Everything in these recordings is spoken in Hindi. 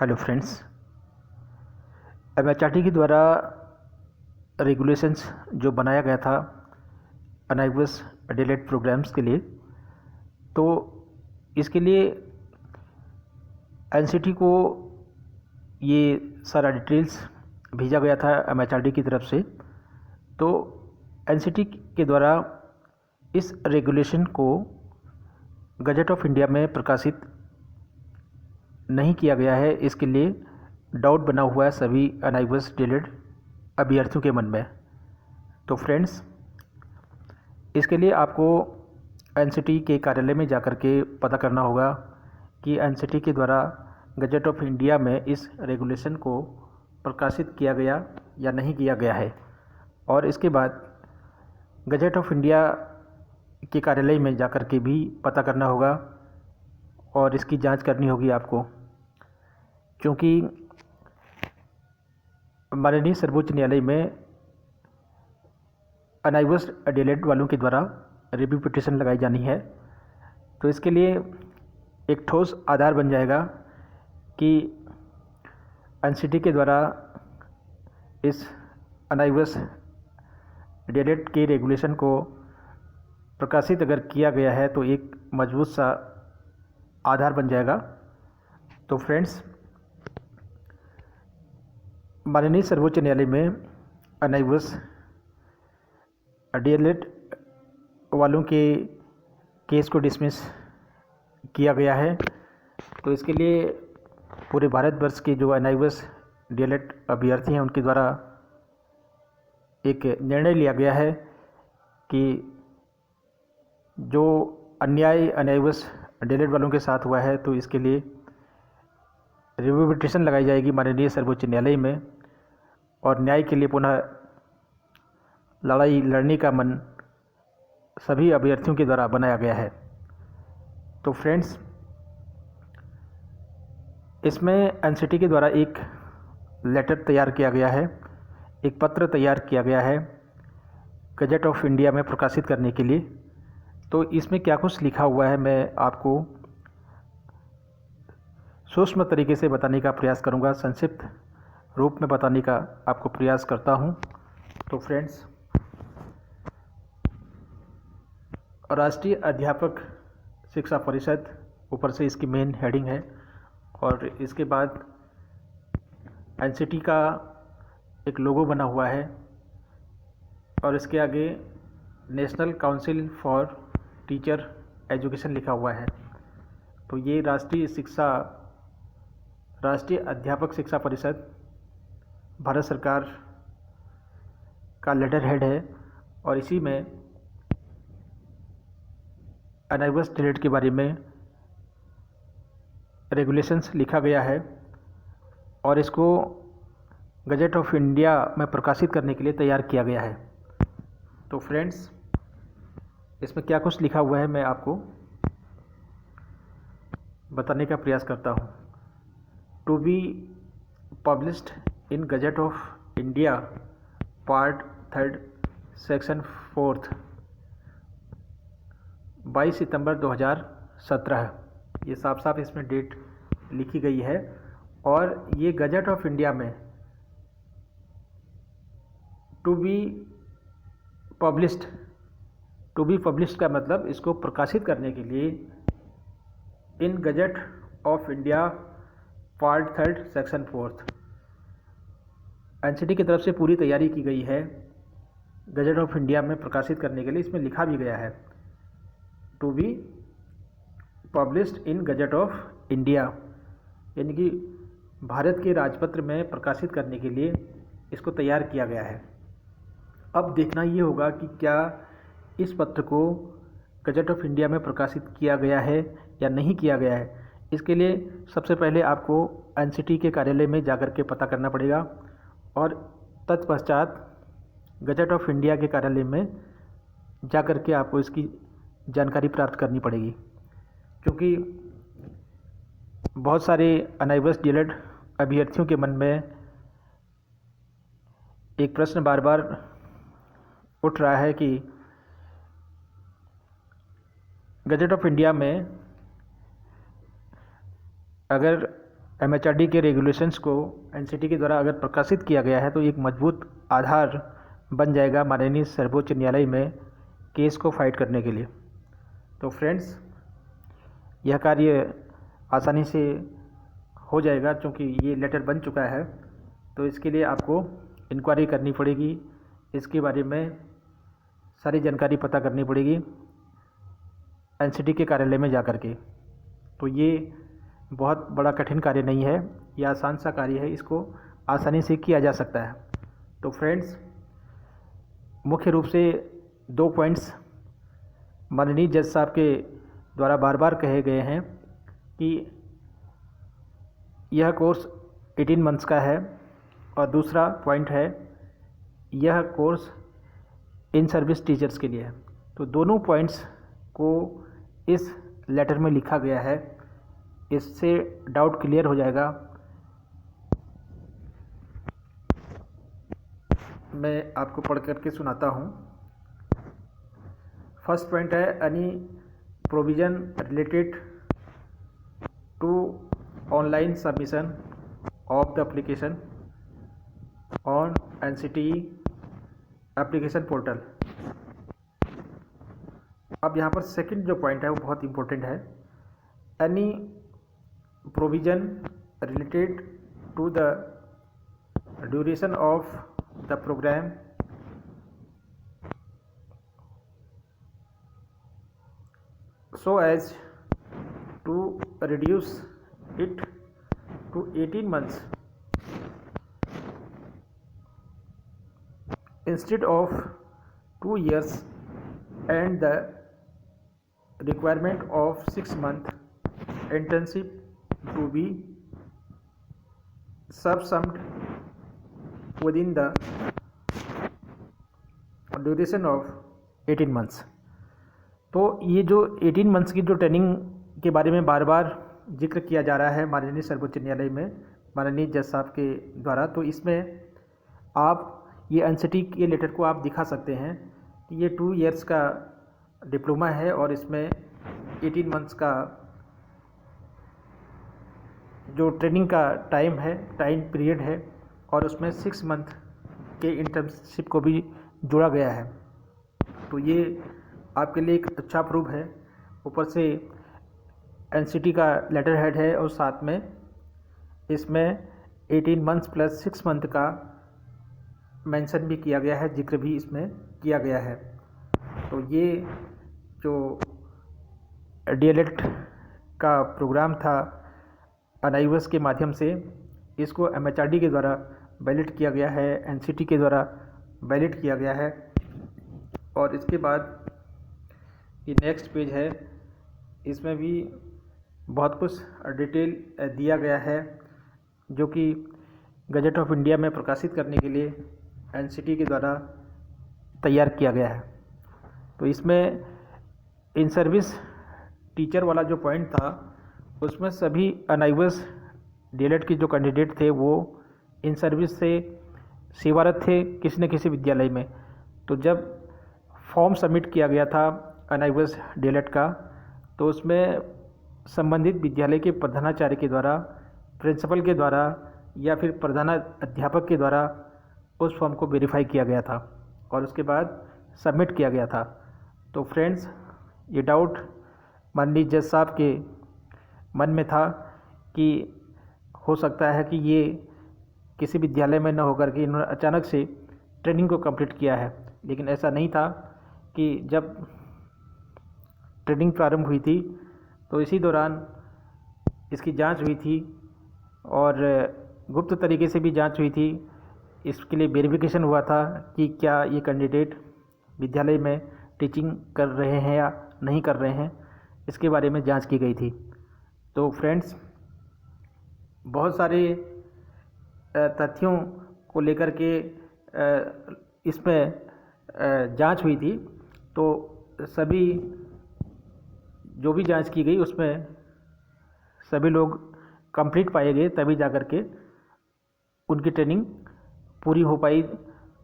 Hello friends. एमएचआरडी के द्वारा रेगुलेशंस जो बनाया गया था अनएक्वस डीएलएड प्रोग्राम्स के लिए, तो इसके लिए एनसीटी को ये सारा डिटेल्स भेजा गया था एमएचआरडी की तरफ से। तो एनसीटी के द्वारा इस रेगुलेशन को गजट ऑफ इंडिया में प्रकाशित नहीं किया गया है। इसके लिए डाउट बना हुआ है सभी अनएक्वस डीएलएड अभ्यर्थियों के मन में। तो फ्रेंड्स, इसके लिए आपको एनसीटी के कार्यालय में जाकर के पता करना होगा कि एनसीटी के द्वारा गजट ऑफ इंडिया में इस रेगुलेशन को प्रकाशित किया गया या नहीं किया गया है। और इसके बाद गजट ऑफ इंडिया के कार्यालय में जाकर के भी पता करना होगा और इसकी जांच करनी होगी आपको, क्योंकि माननीय सर्वोच्च न्यायालय में अनएक्वस डीएलएड वालों के द्वारा रिव्यू पिटीशन लगाई जानी है। तो इसके लिए एक ठोस आधार बन जाएगा कि एनसीटी के द्वारा इस अनएक्वस डीएलएड के रेगुलेशन को प्रकाशित अगर किया गया है तो एक मजबूत सा आधार बन जाएगा। तो फ्रेंड्स, माननीय सर्वोच्च न्यायालय में अनएक्वस डीएलएड वालों के केस को डिसमिस किया गया है। तो इसके लिए पूरे भारतवर्ष के जो अनएक्वस डीएलएड अभ्यर्थी हैं उनके द्वारा एक निर्णय लिया गया है कि जो अन्याय अनएक्वस डीएलएड वालों के साथ हुआ है तो इसके लिए रिव्यू पिटीशन लगाई जाएगी माननीय सर्वोच्च न्यायालय में, और न्याय के लिए पुनः लड़ाई लड़ने का मन सभी अभ्यर्थियों के द्वारा बनाया गया है। तो फ्रेंड्स, इसमें एनसीटी के द्वारा एक लेटर तैयार किया गया है, एक पत्र तैयार किया गया है गजट ऑफ इंडिया में प्रकाशित करने के लिए। तो इसमें क्या कुछ लिखा हुआ है मैं आपको सूक्ष्म तरीके से बताने का प्रयास करूंगा, संक्षिप्त रूप में बताने का आपको प्रयास करता हूं। तो फ्रेंड्स, राष्ट्रीय अध्यापक शिक्षा परिषद ऊपर से इसकी मेन हेडिंग है, और इसके बाद एनसीटी का एक लोगो बना हुआ है, और इसके आगे national council for teacher education लिखा हुआ है। तो ये राष्ट्रीय अध्यापक शिक्षा परिषद भारत सरकार का लेटर हेड है, और इसी में अनएक्वस डीएलएड के बारे में रेगुलेशंस लिखा गया है, और इसको गजट ऑफ इंडिया में प्रकाशित करने के लिए तैयार किया गया है। तो फ्रेंड्स, इसमें क्या कुछ लिखा हुआ है मैं आपको बताने का प्रयास करता हूँ। To be published in gazette of India part 3 section 4 22 September 2017, ये साफ साफ इसमें डेट लिखी गई है। और ये गजट ऑफ इंडिया में टू बी पब्लिश्ड का मतलब इसको प्रकाशित करने के लिए in gazette of India part 3 section 4 NCT की तरफ से पूरी तैयारी की गई है गजट ऑफ इंडिया में प्रकाशित करने के लिए। इसमें लिखा भी गया है to be published in gazette of India, यानी कि भारत के राजपत्र में प्रकाशित करने के लिए इसको तैयार किया गया है। अब देखना ये होगा कि क्या इस पत्र को गजट ऑफ इंडिया में प्रकाशित किया गया है या नहीं किया गया है। इसके लिए सबसे पहले आपको एनसीटी के कार्यालय में जाकर के पता करना पड़ेगा, और तत्पश्चात गजट ऑफ इंडिया के कार्यालय में जाकर के आपको इसकी जानकारी प्राप्त करनी पड़ेगी, क्योंकि बहुत सारे अनएक्वस डीएलएड अभ्यर्थियों के मन में एक प्रश्न बार बार उठ रहा है कि गजट ऑफ इंडिया में अगर एमएचआरडी के रेगुलेशंस को एनसीटी के द्वारा अगर प्रकाशित किया गया है तो एक मजबूत आधार बन जाएगा माननीय सर्वोच्च न्यायालय में केस को फाइट करने के लिए। तो फ्रेंड्स, यह कार्य आसानी से हो जाएगा क्योंकि ये लेटर बन चुका है। तो इसके लिए आपको इंक्वायरी करनी पड़ेगी, इसके बारे में सारी जानकारी पता करनी पड़ेगी एनसीटी के कार्यालय में जा कर के। तो ये बहुत बड़ा कठिन कार्य नहीं है, यह आसान सा कार्य है, इसको आसानी से किया जा सकता है। तो फ्रेंड्स, मुख्य रूप से 2 पॉइंट्स माननीय जज साहब के द्वारा बार बार कहे गए हैं कि यह कोर्स 18 मंथ्स का है, और दूसरा पॉइंट है यह कोर्स इन सर्विस टीचर्स के लिए है। तो दोनों पॉइंट्स को इस लेटर में लिखा गया है, इससे डाउट क्लियर हो जाएगा। मैं आपको पढ़ करके सुनाता हूँ। फर्स्ट पॉइंट है any provision related to online submission of the application on NCT application portal. अब यहाँ पर सेकंड जो पॉइंट है वो बहुत इम्पोर्टेंट है। Any provision related to the duration of the programme so as to reduce it to 18 months instead of 2 years and the requirement of 6-month internship to be subsumed within the duration of 18 months। तो ये जो 18 मंथ्स की जो ट्रेनिंग के बारे में बार बार जिक्र किया जा रहा है माननीय सर्वोच्च न्यायालय में माननीय जज साहब के द्वारा, तो इसमें आप ये एनसीटी के लेटर को आप दिखा सकते हैं कि ये 2 इयर्स का डिप्लोमा है और इसमें 18 मंथ्स का जो ट्रेनिंग का टाइम पीरियड है, और उसमें 6 मंथ के इंटर्नशिप को भी जोड़ा गया है। तो ये आपके लिए एक अच्छा प्रूफ है। ऊपर से एनसीटी का लेटर हेड है और साथ में इसमें 18 मंथ्स प्लस 6 मंथ का मेंशन भी किया गया है, जिक्र भी इसमें किया गया है। तो ये जो डीएलएड का प्रोग्राम था अनाइवस के माध्यम से, इसको एमएचआरडी के द्वारा वैलिड किया गया है, एनसीटी के द्वारा वैलिड किया गया है। और इसके बाद ये नेक्स्ट पेज है, इसमें भी बहुत कुछ डिटेल दिया गया है जो कि गजट ऑफ इंडिया में प्रकाशित करने के लिए एनसीटी के द्वारा तैयार किया गया है। तो इसमें इन सर्विस टीचर वाला जो पॉइंट था उसमें सभी अनाइवस डीएलएड के जो कैंडिडेट थे वो इन सर्विस से सेवारत थे किसी न किसी विद्यालय में। तो जब फॉर्म सबमिट किया गया था अनाइवस डीएलएड का, तो उसमें संबंधित विद्यालय के प्रधानाचार्य के द्वारा, प्रिंसिपल के द्वारा या फिर प्रधानाध्यापक के द्वारा उस फॉर्म को वेरीफाई किया गया था और उसके बाद सबमिट किया गया था। तो फ्रेंड्स, ये डाउट माननीय जज साहब के मन में था कि हो सकता है कि ये किसी विद्यालय में न होकर के इन्होंने अचानक से ट्रेनिंग को कंप्लीट किया है, लेकिन ऐसा नहीं था। कि जब ट्रेनिंग प्रारंभ हुई थी तो इसी दौरान इसकी जांच हुई थी और गुप्त तरीके से भी जांच हुई थी। इसके लिए वेरिफिकेशन हुआ था कि क्या ये कैंडिडेट विद्यालय में टीचिंग कर रहे हैं या नहीं कर रहे हैं, इसके बारे में जांच की गई थी। तो फ्रेंड्स, बहुत सारे तथ्यों को लेकर के इसमें जांच हुई थी। तो सभी जो भी जांच की गई उसमें सभी लोग कंप्लीट पाए गए, तभी जा कर के उनकी ट्रेनिंग पूरी हो पाई।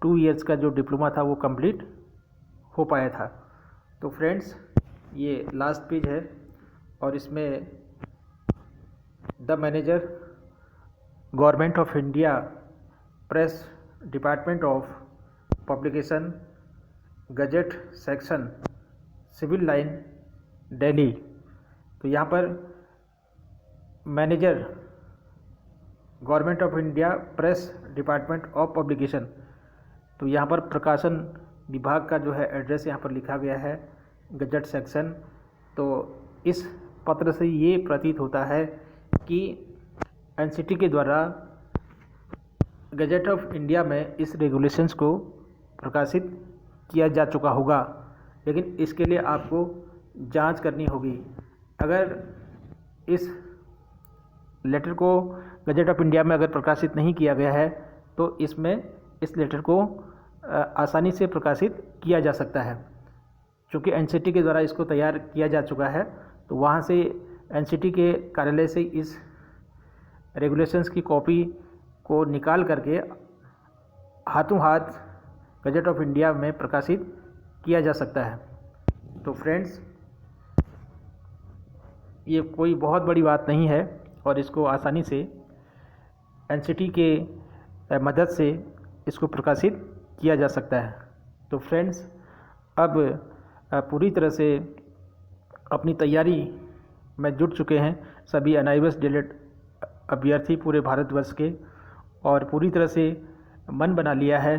2 इयर्स का जो डिप्लोमा था वो कंप्लीट हो पाया था। तो फ्रेंड्स, ये लास्ट पेज है और इसमें the manager government of India press department of publication gazette section civil line Delhi. तो यहाँ पर manager government of India press department of publication, तो यहाँ पर प्रकाशन विभाग का जो है एड्रेस यहाँ पर लिखा गया है गजट सेक्शन। तो इस पत्र से ये प्रतीत होता है कि एनसीटी के द्वारा गजट ऑफ इंडिया में इस रेगुलेशंस को प्रकाशित किया जा चुका होगा, लेकिन इसके लिए आपको जांच करनी होगी। अगर इस लेटर को गजट ऑफ इंडिया में अगर प्रकाशित नहीं किया गया है तो इसमें इस लेटर को आसानी से प्रकाशित किया जा सकता है। क्योंकि एनसीटी के द्वारा इसको तैयार किया जा चुका है, तो वहाँ से एनसीटी के कार्यालय से इस रेगुलेशंस की कॉपी को निकाल करके हाथों हाथ गजट ऑफ इंडिया में प्रकाशित किया जा सकता है। तो फ्रेंड्स, ये कोई बहुत बड़ी बात नहीं है और इसको आसानी से एनसीटी के मदद से इसको प्रकाशित किया जा सकता है। तो फ्रेंड्स, अब पूरी तरह से अपनी तैयारी में जुट चुके हैं सभी NIOS DELED अभ्यर्थी पूरे भारतवर्ष के, और पूरी तरह से मन बना लिया है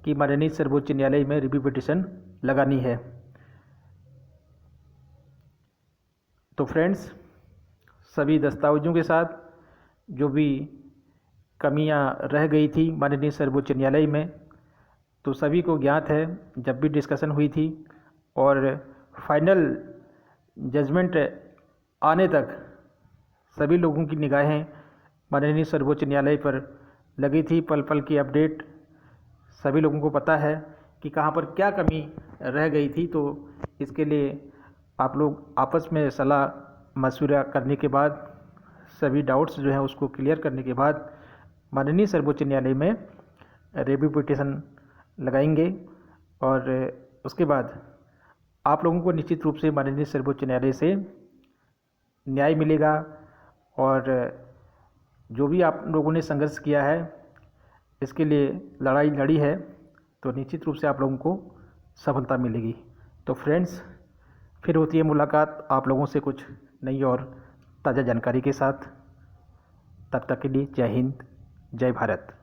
कि माननीय सर्वोच्च न्यायालय में रिव्यू पिटीशन लगानी है। तो फ्रेंड्स, सभी दस्तावेजों के साथ जो भी कमियां रह गई थी माननीय सर्वोच्च न्यायालय में, तो सभी को ज्ञात है जब भी डिस्कशन हुई थी और फाइनल जजमेंट आने तक सभी लोगों की निगाहें माननीय सर्वोच्च न्यायालय पर लगी थी। पल पल की अपडेट सभी लोगों को पता है कि कहाँ पर क्या कमी रह गई थी। तो इसके लिए आप लोग आपस में सलाह मशवरा करने के बाद, सभी डाउट्स जो हैं उसको क्लियर करने के बाद माननीय सर्वोच्च न्यायालय में रिव्यू पिटीशन लगाएंगे, और उसके बाद आप लोगों को निश्चित रूप से माननीय सर्वोच्च न्यायालय से न्याय मिलेगा। और जो भी आप लोगों ने संघर्ष किया है, इसके लिए लड़ाई लड़ी है, तो निश्चित रूप से आप लोगों को सफलता मिलेगी। तो फ्रेंड्स, फिर होती है मुलाकात आप लोगों से कुछ नई और ताज़ा जानकारी के साथ। तब तक के लिए जय हिंद, जय भारत।